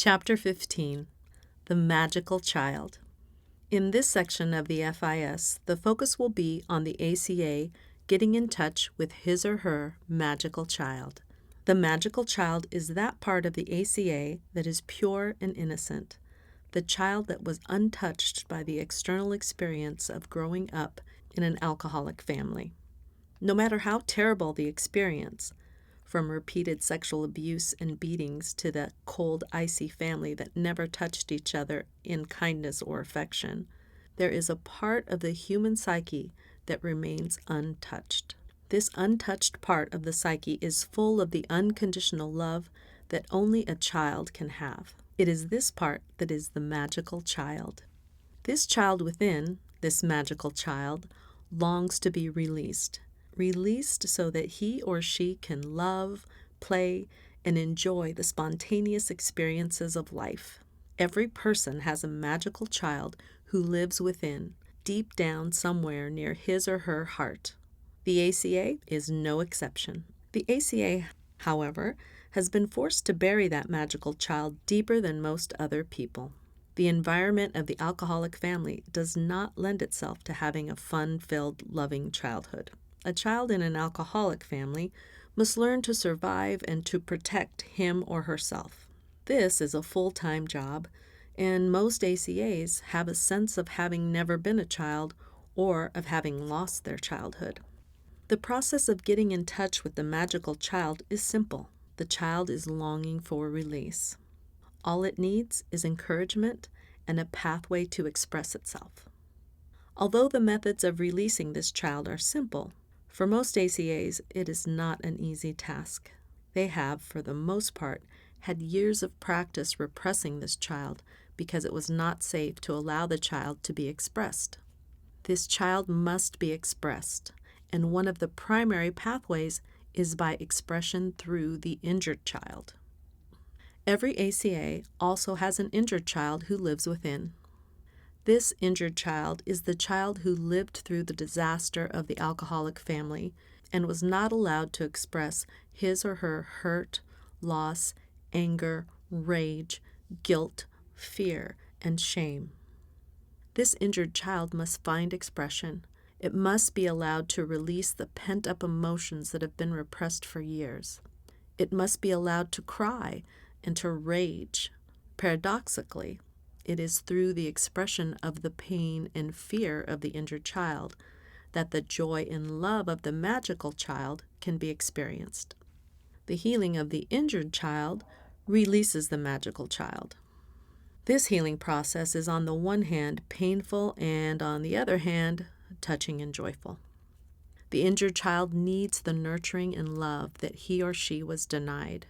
Chapter 15, The Magical Child. In this section of the FIS, the focus will be on the ACA getting in touch with his or her magical child. The magical child is that part of the ACA that is pure and innocent, the child that was untouched by the external experience of growing up in an alcoholic family. No matter how terrible the experience, from repeated sexual abuse and beatings to the cold, icy family that never touched each other in kindness or affection, there is a part of the human psyche that remains untouched. This untouched part of the psyche is full of the unconditional love that only a child can have. It is this part that is the magical child. This child within, this magical child, longs to be released so that he or she can love, play, and enjoy the spontaneous experiences of life. Every person has a magical child who lives within, deep down somewhere near his or her heart. The ACA is no exception. The ACA, however, has been forced to bury that magical child deeper than most other people. The environment of the alcoholic family does not lend itself to having a fun-filled, loving childhood. A child in an alcoholic family must learn to survive and to protect him or herself. This is a full-time job, and most ACAs have a sense of having never been a child or of having lost their childhood. The process of getting in touch with the magical child is simple. The child is longing for release. All it needs is encouragement and a pathway to express itself. Although the methods of releasing this child are simple, for most ACAs, it is not an easy task. They have, for the most part, had years of practice repressing this child because it was not safe to allow the child to be expressed. This child must be expressed, and one of the primary pathways is by expression through the injured child. Every ACA also has an injured child who lives within. This injured child is the child who lived through the disaster of the alcoholic family and was not allowed to express his or her hurt, loss, anger, rage, guilt, fear, and shame. This injured child must find expression. It must be allowed to release the pent-up emotions that have been repressed for years. It must be allowed to cry and to rage. Paradoxically, it is through the expression of the pain and fear of the injured child that the joy and love of the magical child can be experienced. The healing of the injured child releases the magical child. This healing process is on the one hand painful and on the other hand touching and joyful. The injured child needs the nurturing and love that he or she was denied.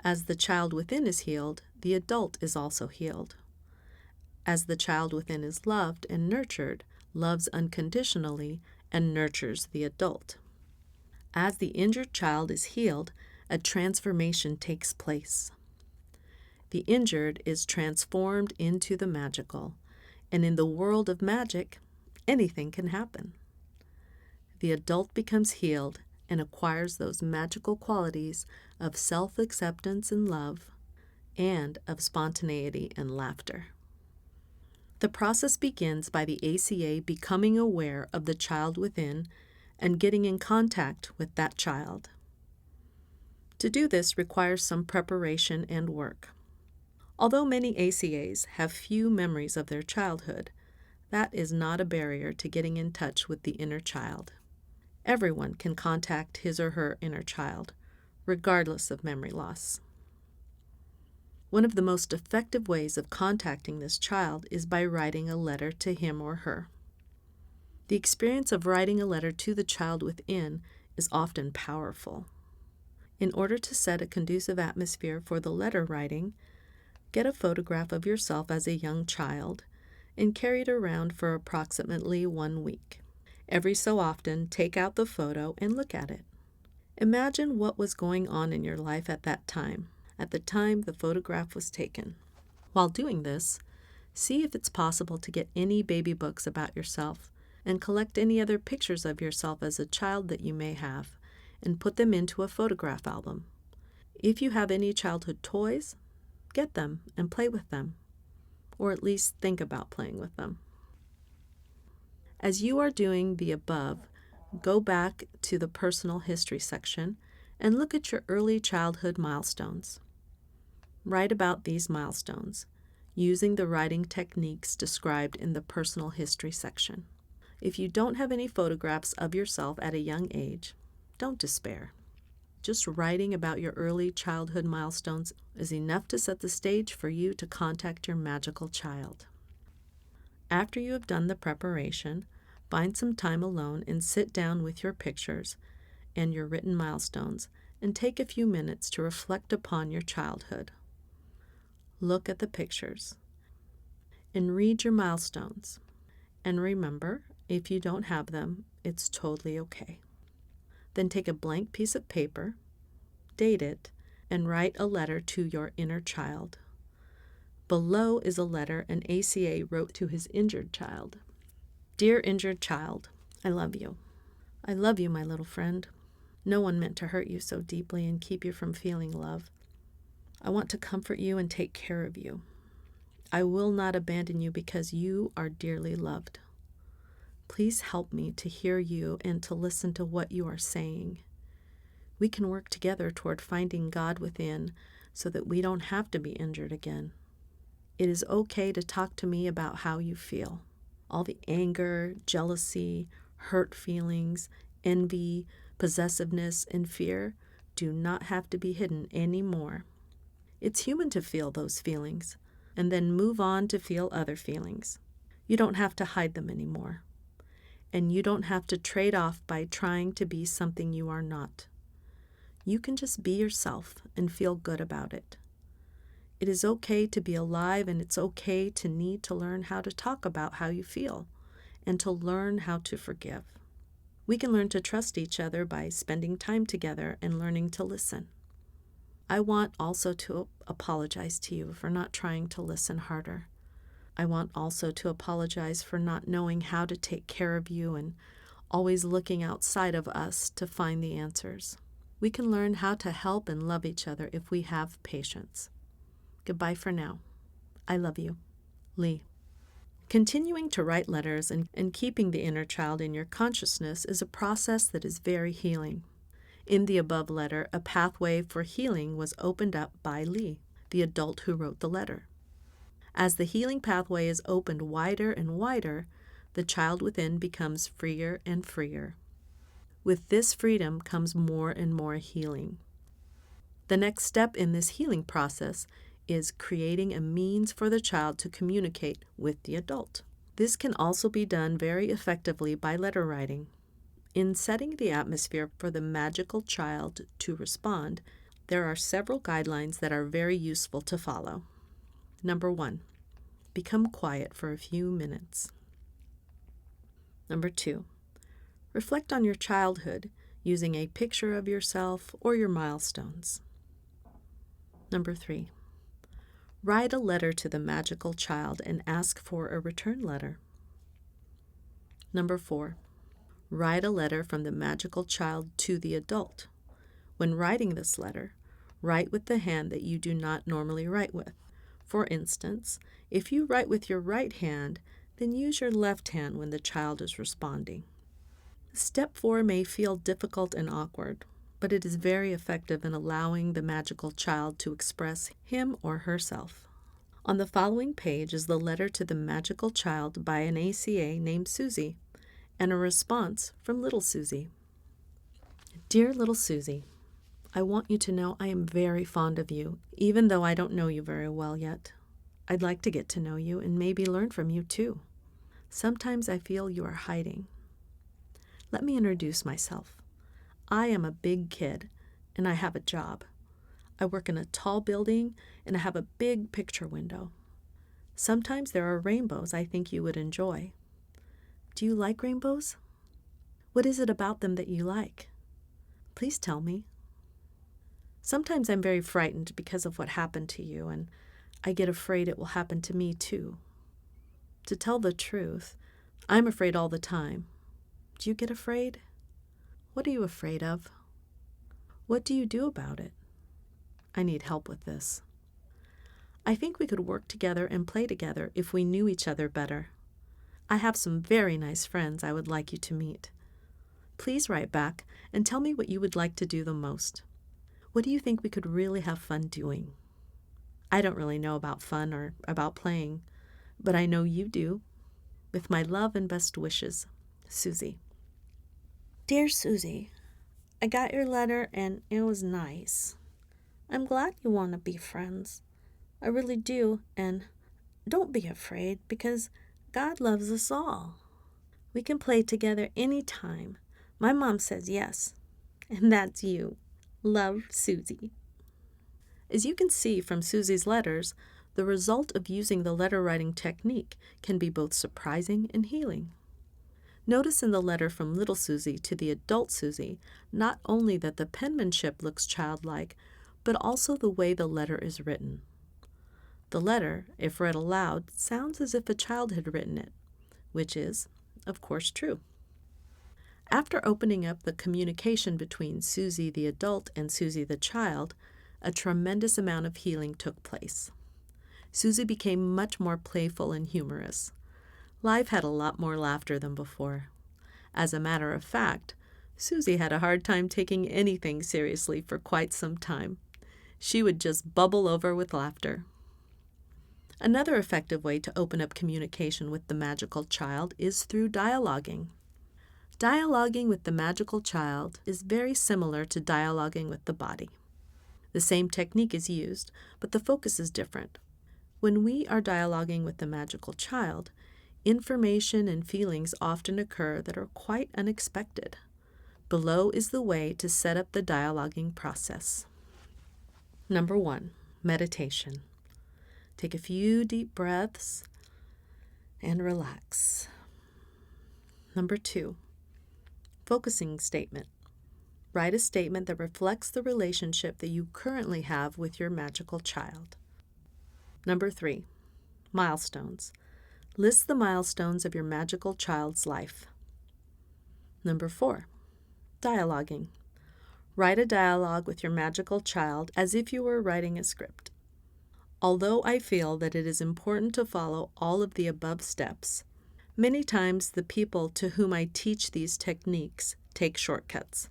As the child within is healed, the adult is also healed. As the child within is loved and nurtured, loves unconditionally and nurtures the adult. As the injured child is healed, a transformation takes place. The injured is transformed into the magical, and in the world of magic, anything can happen. The adult becomes healed and acquires those magical qualities of self-acceptance and love, and of spontaneity and laughter. The process begins by the ACA becoming aware of the child within and getting in contact with that child. To do this requires some preparation and work. Although many ACAs have few memories of their childhood, that is not a barrier to getting in touch with the inner child. Everyone can contact his or her inner child, regardless of memory loss. One of the most effective ways of contacting this child is by writing a letter to him or her. The experience of writing a letter to the child within is often powerful. In order to set a conducive atmosphere for the letter writing, get a photograph of yourself as a young child and carry it around for approximately 1 week. Every so often, take out the photo and look at it. Imagine what was going on in your life at that time, at the time the photograph was taken. While doing this, see if it's possible to get any baby books about yourself and collect any other pictures of yourself as a child that you may have and put them into a photograph album. If you have any childhood toys, get them and play with them, or at least think about playing with them. As you are doing the above, go back to the personal history section and look at your early childhood milestones. Write about these milestones using the writing techniques described in the personal history section. If you don't have any photographs of yourself at a young age, don't despair. Just writing about your early childhood milestones is enough to set the stage for you to contact your magical child. After you have done the preparation, find some time alone and sit down with your pictures and your written milestones and take a few minutes to reflect upon your childhood. Look at the pictures and read your milestones. And remember, if you don't have them, it's totally okay. Then take a blank piece of paper, date it, and write a letter to your inner child. Below is a letter an ACA wrote to his injured child. Dear injured child, I love you. I love you, my little friend. No one meant to hurt you so deeply and keep you from feeling love. I want to comfort you and take care of you. I will not abandon you because you are dearly loved. Please help me to hear you and to listen to what you are saying. We can work together toward finding God within so that we don't have to be injured again. It is okay to talk to me about how you feel. All the anger, jealousy, hurt feelings, envy, possessiveness, and fear do not have to be hidden anymore. It's human to feel those feelings and then move on to feel other feelings. You don't have to hide them anymore. And you don't have to trade off by trying to be something you are not. You can just be yourself and feel good about it. It is okay to be alive, and it's okay to need to learn how to talk about how you feel and to learn how to forgive. We can learn to trust each other by spending time together and learning to listen. I want also to apologize to you for not trying to listen harder. I want also to apologize for not knowing how to take care of you and always looking outside of us to find the answers. We can learn how to help and love each other if we have patience. Goodbye for now. I love you. Lee. Continuing to write letters and keeping the inner child in your consciousness is a process that is very healing. In the above letter, a pathway for healing was opened up by Lee, the adult who wrote the letter. As the healing pathway is opened wider and wider, the child within becomes freer and freer. With this freedom comes more and more healing. The next step in this healing process is creating a means for the child to communicate with the adult. This can also be done very effectively by letter writing. In setting the atmosphere for the magical child to respond, there are several guidelines that are very useful to follow. Number 1, become quiet for a few minutes. Number 2, reflect on your childhood using a picture of yourself or your milestones. Number 3, write a letter to the magical child and ask for a return letter. Number 4, write a letter from the magical child to the adult. When writing this letter, write with the hand that you do not normally write with. For instance, if you write with your right hand, then use your left hand when the child is responding. Step 4 may feel difficult and awkward, but it is very effective in allowing the magical child to express him or herself. On the following page is the letter to the magical child by an ACA named Susie, and a response from little Susie. Dear little Susie, I want you to know I am very fond of you, even though I don't know you very well yet. I'd like to get to know you and maybe learn from you too. Sometimes I feel you are hiding. Let me introduce myself. I am a big kid, and I have a job. I work in a tall building, and I have a big picture window. Sometimes there are rainbows I think you would enjoy. Do you like rainbows? What is it about them that you like? Please tell me. Sometimes I'm very frightened because of what happened to you, and I get afraid it will happen to me too. To tell the truth, I'm afraid all the time. Do you get afraid? What are you afraid of? What do you do about it? I need help with this. I think we could work together and play together if we knew each other better. I have some very nice friends I would like you to meet. Please write back and tell me what you would like to do the most. What do you think we could really have fun doing? I don't really know about fun or about playing, but I know you do. With my love and best wishes, Susie. Dear Susie, I got your letter and it was nice. I'm glad you want to be friends. I really do, and don't be afraid because God loves us all. We can play together anytime. My mom says yes, and that's you. Love, Susie. As you can see from Susie's letters, the result of using the letter writing technique can be both surprising and healing. Notice in the letter from little Susie to the adult Susie, not only that the penmanship looks childlike, but also the way the letter is written. The letter, if read aloud, sounds as if a child had written it, which is, of course, true. After opening up the communication between Susie the adult and Susie the child, a tremendous amount of healing took place. Susie became much more playful and humorous. Life had a lot more laughter than before. As a matter of fact, Susie had a hard time taking anything seriously for quite some time. She would just bubble over with laughter. Another effective way to open up communication with the magical child is through dialoguing. Dialoguing with the magical child is very similar to dialoguing with the body. The same technique is used, but the focus is different. When we are dialoguing with the magical child, information and feelings often occur that are quite unexpected. Below is the way to set up the dialoguing process. Number 1, meditation. Take a few deep breaths and relax. Number 2, focusing statement. Write a statement that reflects the relationship that you currently have with your magical child. Number 3, milestones. List the milestones of your magical child's life. Number 4, dialoguing. Write a dialogue with your magical child as if you were writing a script. Although I feel that it is important to follow all of the above steps, many times the people to whom I teach these techniques take shortcuts.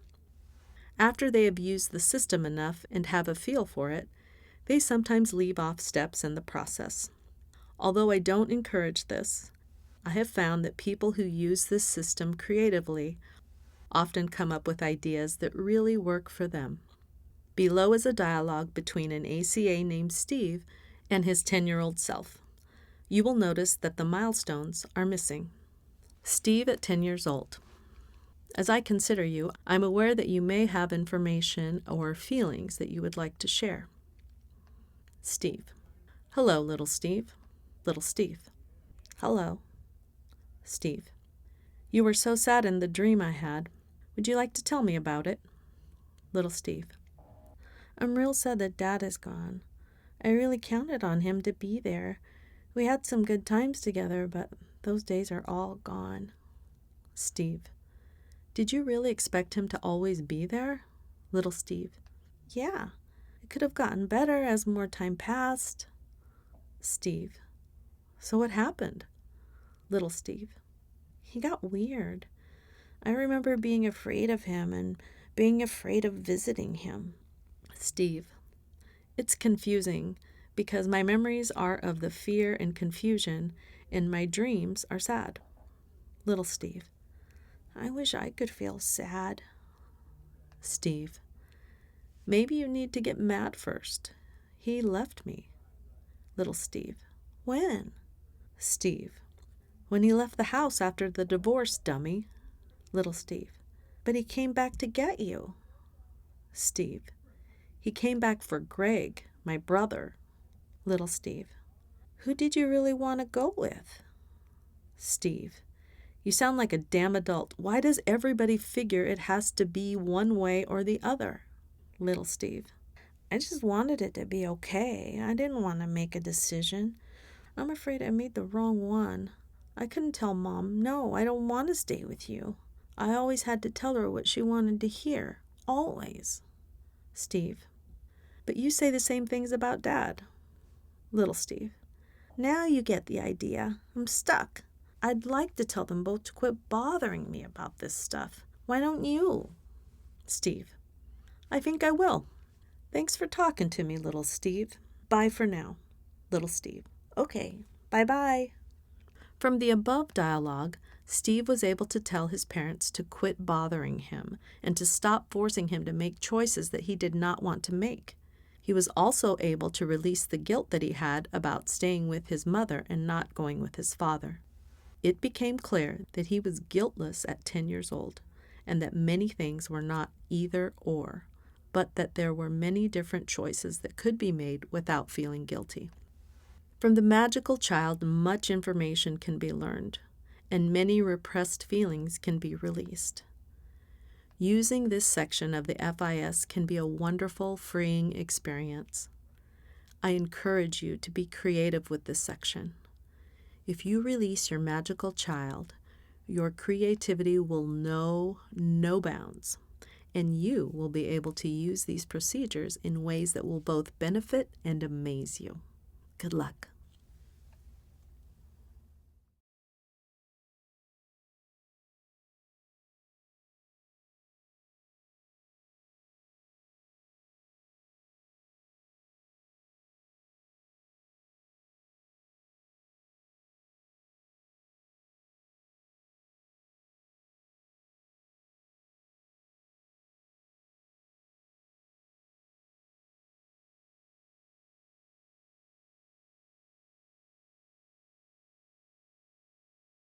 After they have used the system enough and have a feel for it, they sometimes leave off steps in the process. Although I don't encourage this, I have found that people who use this system creatively often come up with ideas that really work for them. Below is a dialogue between an ACA named Steve and his 10-year-old self. You will notice that the milestones are missing. Steve at 10 years old. As I consider you, I'm aware that you may have information or feelings that you would like to share. Steve. Hello, little Steve. Little Steve. Hello. Steve. You were so sad in the dream I had. Would you like to tell me about it? Little Steve. I'm real sad that Dad is gone. I really counted on him to be there. We had some good times together, but those days are all gone. Steve. Did you really expect him to always be there? Little Steve. Yeah. It could have gotten better as more time passed. Steve. So what happened? Little Steve. He got weird. I remember being afraid of him and being afraid of visiting him. Steve. It's confusing because my memories are of the fear and confusion and my dreams are sad. Little Steve. I wish I could feel sad. Steve. Maybe you need to get mad first. He left me. Little Steve. When? Steve. When he left the house after the divorce, dummy. Little Steve. But he came back to get you. Steve. He came back for Greg, my brother. Little Steve. Who did you really want to go with? Steve. You sound like a damn adult. Why does everybody figure it has to be one way or the other? Little Steve. I just wanted it to be okay. I didn't want to make a decision. I'm afraid I made the wrong one. I couldn't tell Mom, no, I don't want to stay with you. I always had to tell her what she wanted to hear. Always. Steve. But you say the same things about Dad. Little Steve. Now you get the idea. I'm stuck. I'd like to tell them both to quit bothering me about this stuff. Why don't you? Steve. I think I will. Thanks for talking to me, Little Steve. Bye for now. Little Steve. Okay, bye-bye. From the above dialogue, Steve was able to tell his parents to quit bothering him and to stop forcing him to make choices that he did not want to make. He was also able to release the guilt that he had about staying with his mother and not going with his father. It became clear that he was guiltless at 10 years old, and that many things were not either or, but that there were many different choices that could be made without feeling guilty. From the magical child, much information can be learned, and many repressed feelings can be released. Using this section of the FIS can be a wonderful, freeing experience. I encourage you to be creative with this section. If you release your magical child, your creativity will know no bounds, and you will be able to use these procedures in ways that will both benefit and amaze you. Good luck.